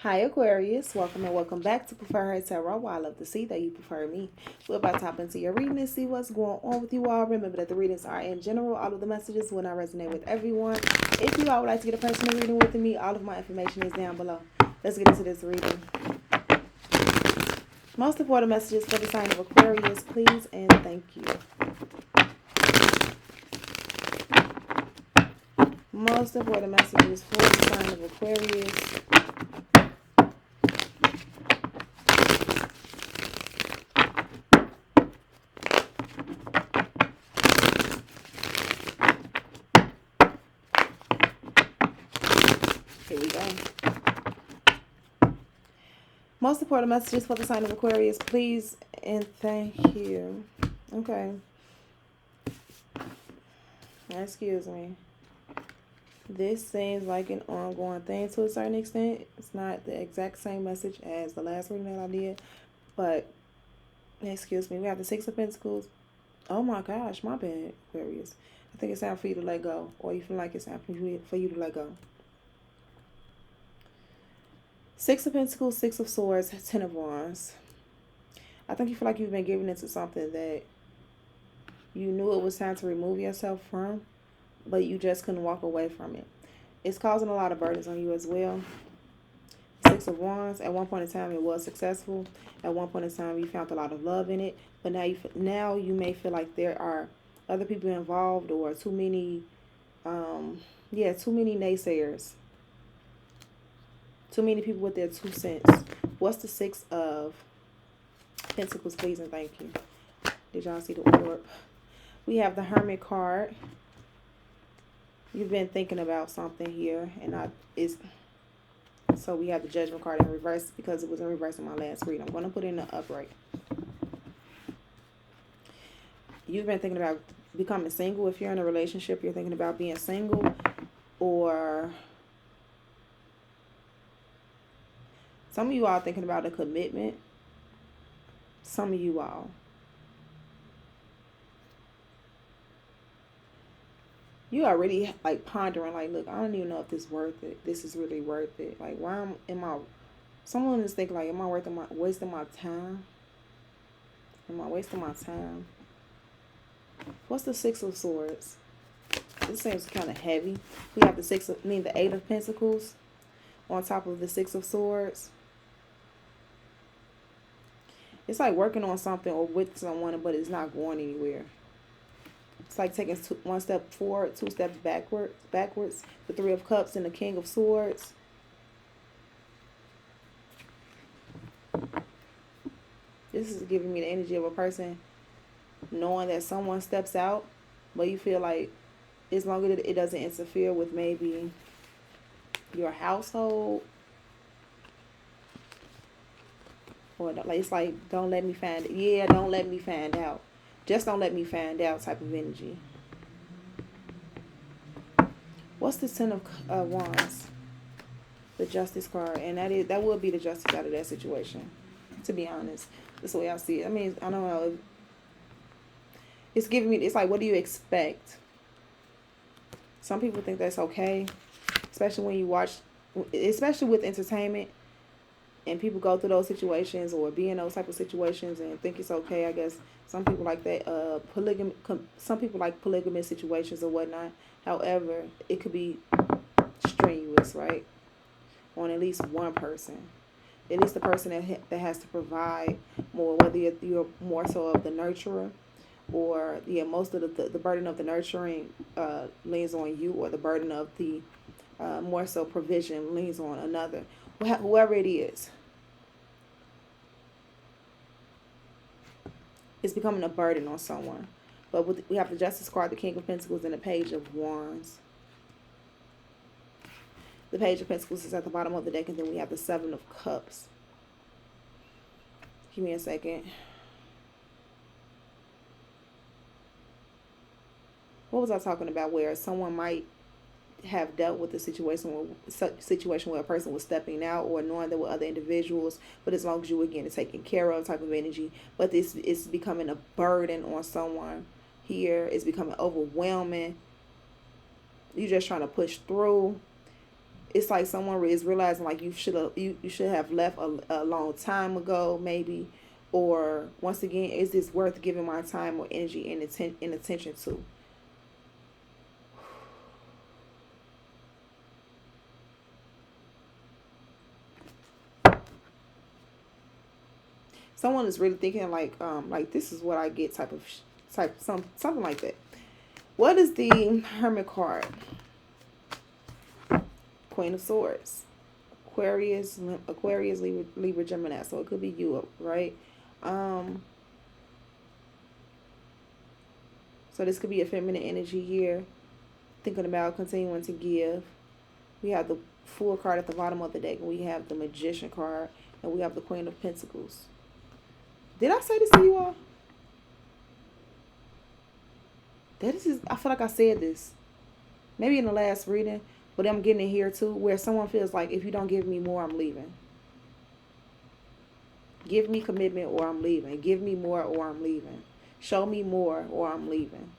Hi Aquarius, welcome and welcome back to Preferher Tarot. I love to see that you prefer me. We're about to hop into your reading and see what's going on with you all. Remember that the readings are in general. All of the messages will not resonate with everyone. If you all would like to get a personal reading with me, all of my information is down below. Let's get into this reading. Most important messages for the sign of Aquarius, please and thank you. Most important messages for the sign of Aquarius. Here we go. Most important messages for the sign of Aquarius, please and thank you. Okay. Excuse me. This seems like an ongoing thing to a certain extent. It's not the exact same message as the last reading that I did, but excuse me. We have the Six of Pentacles. Oh my gosh, my bad, Aquarius. I think it's time for you to let go, or you feel like it's time for you to let go. Six of Pentacles, Six of Swords, Ten of Wands. I think you feel like you've been giving into something that you knew it was time to remove yourself from, but you just couldn't walk away from it. It's causing a lot of burdens on you as well. Six of Wands. At one point in time, it was successful. At one point in time, you found a lot of love in it. But now you may feel like there are other people involved, or too many naysayers. Too many people with their 2 cents. What's the Six of Pentacles, please and thank you? Did y'all see the orb? We have the Hermit card. You've been thinking about something here, and so we have the Judgment card in reverse because it was in reverse in my last read. I'm going to put it in the upright. You've been thinking about becoming single. If you're in a relationship, you're thinking about being single, or some of you all thinking about a commitment. Some of you all. You are really like pondering, like, look, I don't even know if this is worth it. This is really worth it. Like, why am I? Someone is thinking, like, am I wasting my time? Am I wasting my time? What's the Six of Swords? This seems kind of heavy. We have the Eight of Pentacles on top of the Six of Swords. It's like working on something or with someone, but it's not going anywhere. It's like taking one step forward, 2 steps backwards. The Three of Cups and the King of Swords. This is giving me the energy of a person knowing that someone steps out, but you feel like as long as it doesn't interfere with maybe your household, or like it's like, don't let me find it. Yeah, don't let me find out. Just don't let me find out type of energy. What's the Ten of Wands? The Justice card. And that would be the justice out of that situation. To be honest. That's the way I see it. I mean, I don't know. It's giving me, it's like, what do you expect? Some people think that's okay. Especially when you watch, especially with entertainment. And people go through those situations or be in those type of situations and think it's okay. I guess some people like that. Some people like polygamous situations or whatnot. However, it could be strenuous, right? On at least one person. At least the person that has to provide more. Whether you're more so of the nurturer, or most of the burden of the nurturing leans on you, or the burden of the more so provision leans on another. Whoever it is, it's becoming a burden on someone. But we have the Justice card, the King of Pentacles, and the Page of Wands. The Page of Pentacles is at the bottom of the deck, and then we have the Seven of Cups. Give me a second. What was I talking about? Where someone might have dealt with a situation where a person was stepping out, or knowing there were other individuals, but as long as you were getting taken care of type of energy. But this is becoming a burden on someone here. It's becoming overwhelming. You're just trying to push through. it's like someone is realizing like you should have left a long time ago, maybe, or once again, is this worth giving my time or energy and attention to? Someone is really thinking like this is what I get something like that. What is the Hermit card? Queen of Swords. Aquarius, Libra, Gemini. So it could be you, right? So this could be a feminine energy here. Thinking about continuing to give. We have the Fool card at the bottom of the deck. We have the Magician card. And we have the Queen of Pentacles. Did I say this to you all? I feel like I said this. Maybe in the last reading. But I'm getting it here too. Where someone feels like, if you don't give me more, I'm leaving. Give me commitment or I'm leaving. Give me more or I'm leaving. Show me more or I'm leaving.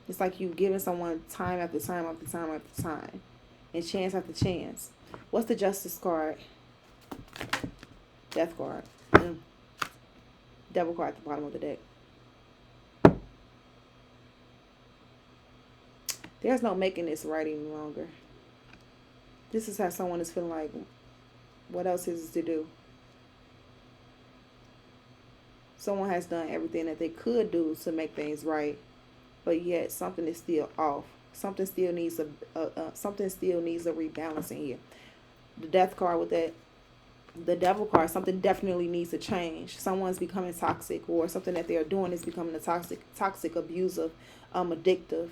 It's like you've given someone time after time after time after time. And chance after chance. What's the Justice card? Death card. Devil card at the bottom of the deck. There's no making this right any longer. This is how someone is feeling like, what else is to do? Someone has done everything that they could do to make things right, but yet something is still off. Something still needs a rebalancing here. The Death card with that, the Devil card, something definitely needs to change. Someone's becoming toxic, or something that they're doing is becoming a toxic, abusive, addictive.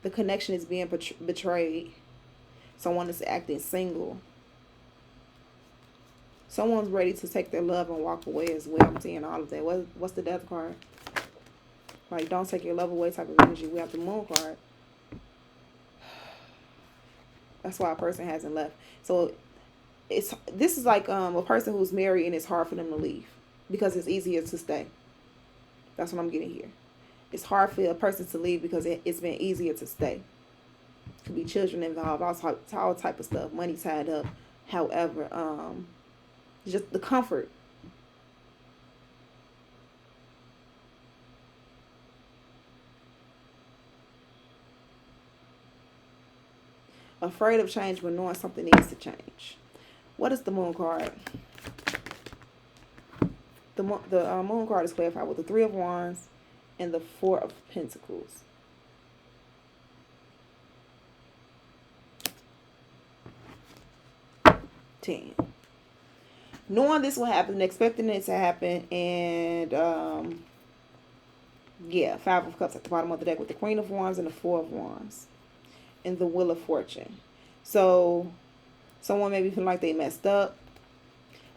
The connection is being betrayed. Someone is acting single. Someone's ready to take their love and walk away as well. I'm seeing all of that. What's the Death card? Like, don't take your love away type of energy. We have the Moon card. That's why a person hasn't left. So this is like a person who's married and it's hard for them to leave because it's easier to stay. That's what I'm getting here. It's hard for a person to leave because it's been easier to stay. Could be children involved, all type of stuff, money tied up. However, just the comfort. Afraid of change, but knowing something needs to change. What is the Moon card? The Moon card is clarified with the Three of Wands and the Four of Pentacles. Knowing this will happen, expecting it to happen, and yeah, Five of Cups at the bottom of the deck with the Queen of Wands and the Four of Wands and the Wheel of Fortune. So someone may be feeling like they messed up,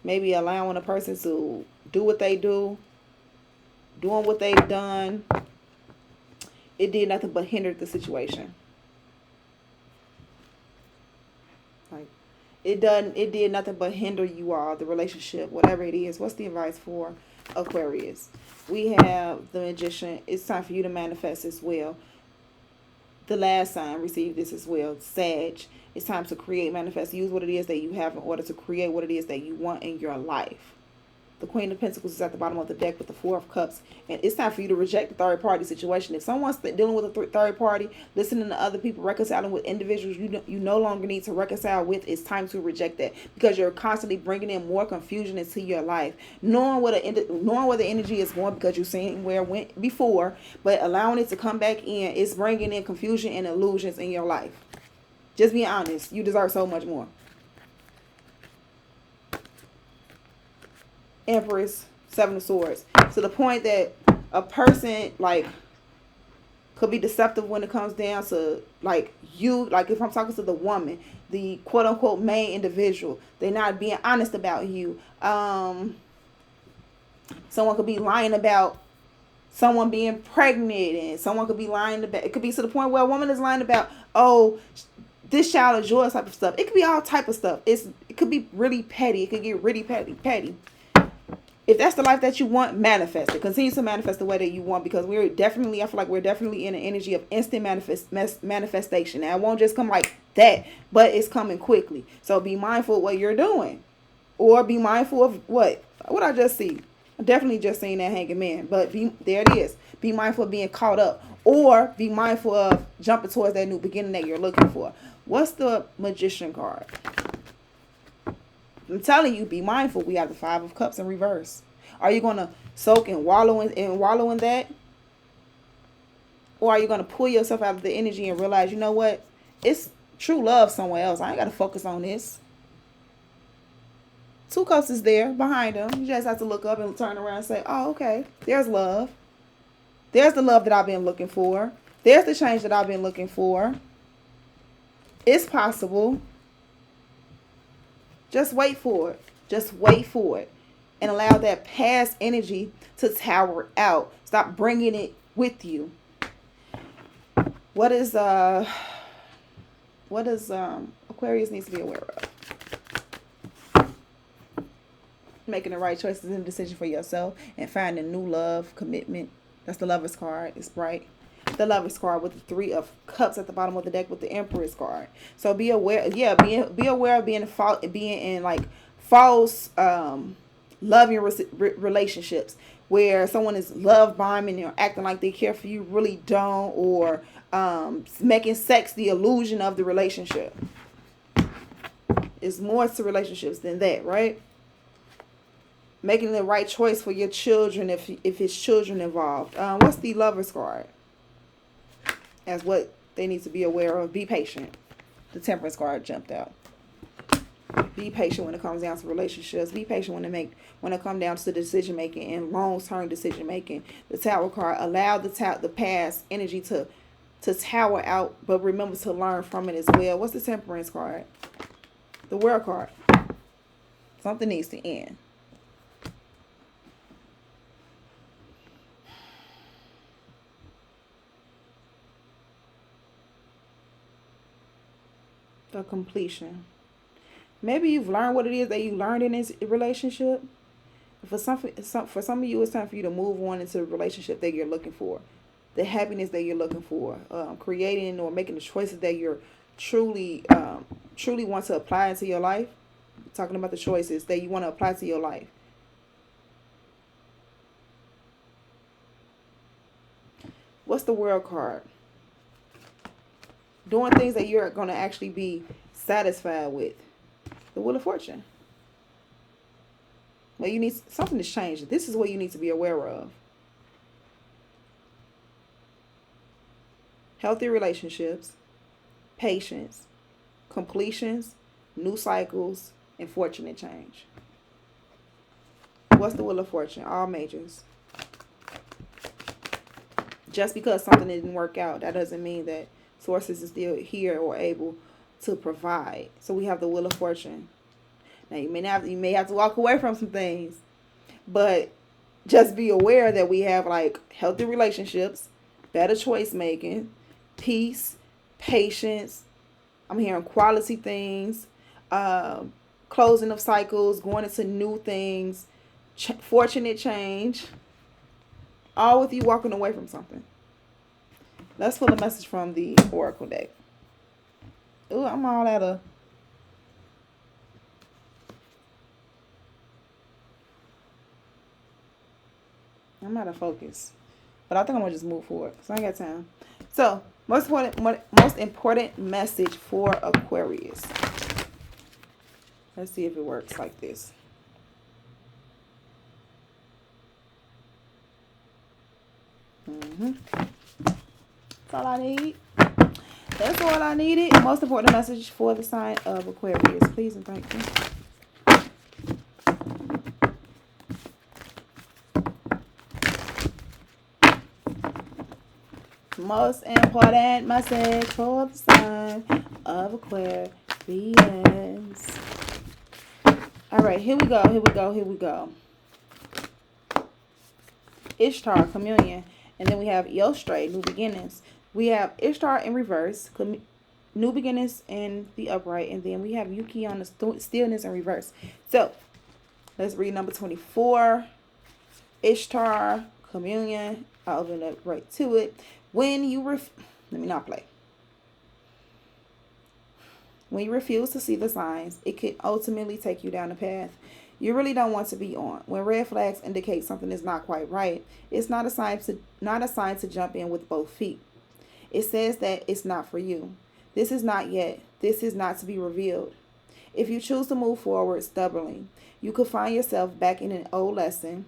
maybe allowing a person to do what they do, doing what they've done. It did nothing but hinder the situation. Like, it did nothing but hinder you all, the relationship, whatever it is. What's the advice for Aquarius? We have the Magician. It's time for you to manifest as well. The last sign received this as well. Sag. It's time to create, manifest, use what it is that you have in order to create what it is that you want in your life. The Queen of Pentacles is at the bottom of the deck with the Four of Cups. And it's time for you to reject the third party situation. If someone's dealing with a third party, listening to other people, reconciling with individuals you no longer need to reconcile with, it's time to reject that. Because you're constantly bringing in more confusion into your life. Knowing where the energy is going because you've seen where it went before, but allowing it to come back in, it's bringing in confusion and illusions in your life. Just be honest. You deserve so much more. Empress, Seven of Swords. To the point that a person, like, could be deceptive when it comes down to, like, you. Like, if I'm talking to the woman, the quote-unquote main individual, they're not being honest about you. Someone could be lying about someone being pregnant, and someone could be lying about, it could be to the point where a woman is lying about, oh, this child is yours type of stuff. It could be all type of stuff. It could be really petty. It could get really petty. If that's the life that you want, manifest it. Continue to manifest the way that you want, because we're definitely, I feel like we're definitely in an energy of instant manifestation. And it won't just come like that, but it's coming quickly. So be mindful of what you're doing, or be mindful of what I just see. I definitely just seen that Hanging Man, but there it is. Be mindful of being caught up, or be mindful of jumping towards that new beginning that you're looking for. What's the Magician card? I'm telling you, be mindful. We have the Five of Cups in reverse. Are you going to soak and wallow in that? Or are you going to pull yourself out of the energy and realize, you know what? It's true love somewhere else. I ain't got to focus on this. Two Cups is there behind them. You just have to look up and turn around and say, oh, okay. There's love. There's the love that I've been looking for. There's the change that I've been looking for. It's possible. Just wait for it. Just wait for it. And allow that past energy to tower out. Stop bringing it with you. What is Aquarius needs to be aware of? Making the right choices and decision for yourself and finding new love, commitment. That's the Lover's card. It's bright. The Lover's card with the Three of Cups at the bottom of the deck with the Empress card. So be aware, be aware of being in like false loving relationships where someone is love bombing or acting like they care for you, really don't, or making sex the illusion of the relationship. It's more to relationships than that, right? Making the right choice for your children if it's children involved. What's the Lover's card? As what they need to be aware of. Be patient. The Temperance card jumped out. Be patient when it comes down to relationships. Be patient when it comes down to decision making and long-term decision making. The Tower card, allow the past energy to tower out, but remember to learn from it as well. What's the Temperance card? The World card. Something needs to end. The Completion. Maybe you've learned what it is that you learned in this relationship. For some of you, it's time for you to move on into the relationship that you're looking for, the happiness that you're looking for, creating or making the choices that you're truly want to apply into your life. I'm talking about the choices that you want to apply to your life. What's the World card? Doing things that you're going to actually be satisfied with. The Wheel of Fortune. Well, you need something to change. This is what you need to be aware of. Healthy relationships, patience, completions, new cycles, and fortunate change. What's the Wheel of Fortune? All majors. Just because something didn't work out, that doesn't mean that sources is still here or able to provide. So we have the Wheel of Fortune. Now you may have to walk away from some things, but just be aware that we have like healthy relationships, better choice making, peace, patience. I'm hearing quality things, closing of cycles, going into new things, fortunate change. All with you walking away from something. Let's pull a message from the Oracle deck. Ooh, I'm all out of... I'm out of focus. But I think I'm going to just move forward because I ain't got time. So, most important message for Aquarius. Let's see if it works like this. That's all I need. That's all I needed. Most important message for the sign of Aquarius. Please and thank you. Most important message for the sign of Aquarius. All right, here we go. Ishtar, communion. And then we have Yostre, new beginnings. We have Ishtar in reverse, new beginnings in the upright. And then we have Yuki on the stillness in reverse. So, let's read number 24. Ishtar, communion. I'll open up right to it. When you let me not play. When you refuse to see the signs, it could ultimately take you down a path you really don't want to be on. When red flags indicate something is not quite right, it's not a sign to jump in with both feet. It says that it's not for you. This is not yet. This is not to be revealed. If you choose to move forward stubbornly, you could find yourself back in an old lesson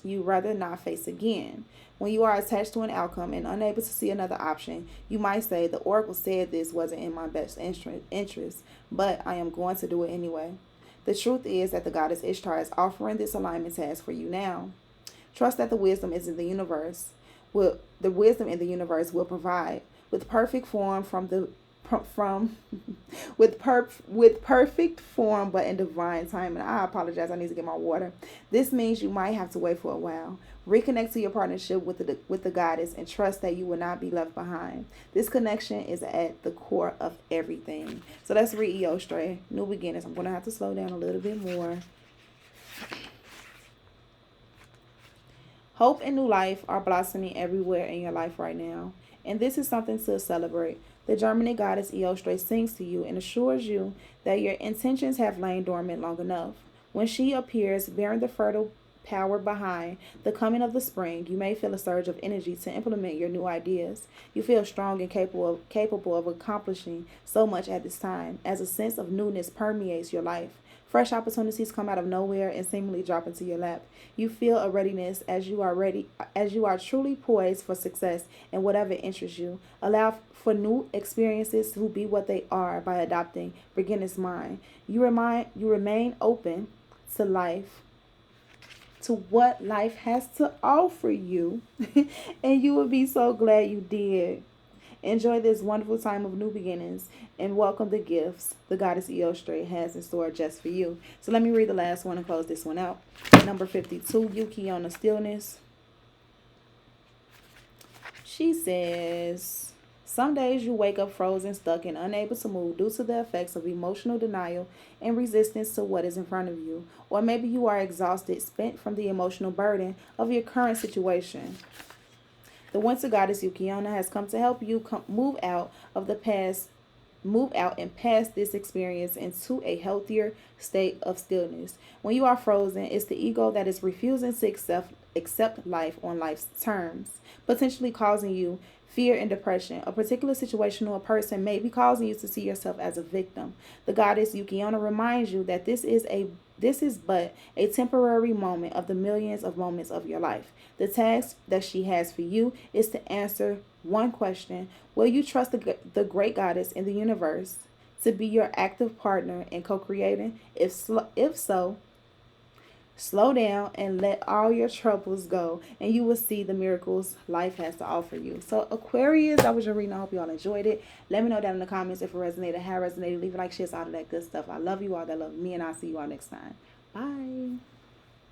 you rather not face again. When you are attached to an outcome and unable to see another option, you might say, the oracle said this wasn't in my best interest, but I am going to do it anyway. The truth is that the goddess Ishtar is offering this alignment task for you now. Trust that the wisdom is in the universe. The wisdom in the universe will provide with perfect form with perfect form but in divine time. And I apologize, I need to get my water. This means you might have to wait for a while. Reconnect to your partnership with the goddess and trust that you will not be left behind. This connection is at the core of everything. So that's read Eostre, new beginnings. I'm going to have to slow down a little bit more. Hope and new life are blossoming everywhere in your life right now, and this is something to celebrate. The Germany goddess Eostre sings to you and assures you that your intentions have lain dormant long enough. When she appears, bearing the fertile power behind the coming of the spring, you may feel a surge of energy to implement your new ideas. You feel strong and capable of accomplishing so much at this time, as a sense of newness permeates your life. Fresh opportunities come out of nowhere and seemingly drop into your lap. You feel a readiness as you are truly poised for success in whatever interests you. Allow for new experiences to be what they are by adopting beginner's mind. You remain open to life, to what life has to offer you, and you will be so glad you did. Enjoy this wonderful time of new beginnings and welcome the gifts the goddess Eostre has in store just for you. So let me read the last one and close this one out. Number 52, Yuki on the stillness. She says, some days you wake up frozen, stuck, and unable to move due to the effects of emotional denial and resistance to what is in front of you. Or maybe you are exhausted, spent from the emotional burden of your current situation. The winter goddess Yukiona has come to help you move out and pass this experience into a healthier state of stillness. When you are frozen, it's the ego that is refusing to accept life on life's terms, potentially causing you fear and depression. A particular situation or a person may be causing you to see yourself as a victim. The goddess Yukiona reminds you that this is but a temporary moment of the millions of moments of your life. The task that she has for you is to answer one question. Will you trust the great goddess in the universe to be your active partner in co-creating? If so, slow down and let all your troubles go, and you will see the miracles life has to offer you. So Aquarius, that was your reading. I hope you all enjoyed it. Let me know down in the comments if it resonated, how it resonated. Leave a like, share, all of that good stuff. I love you all that love me, and I'll see you all next time. Bye.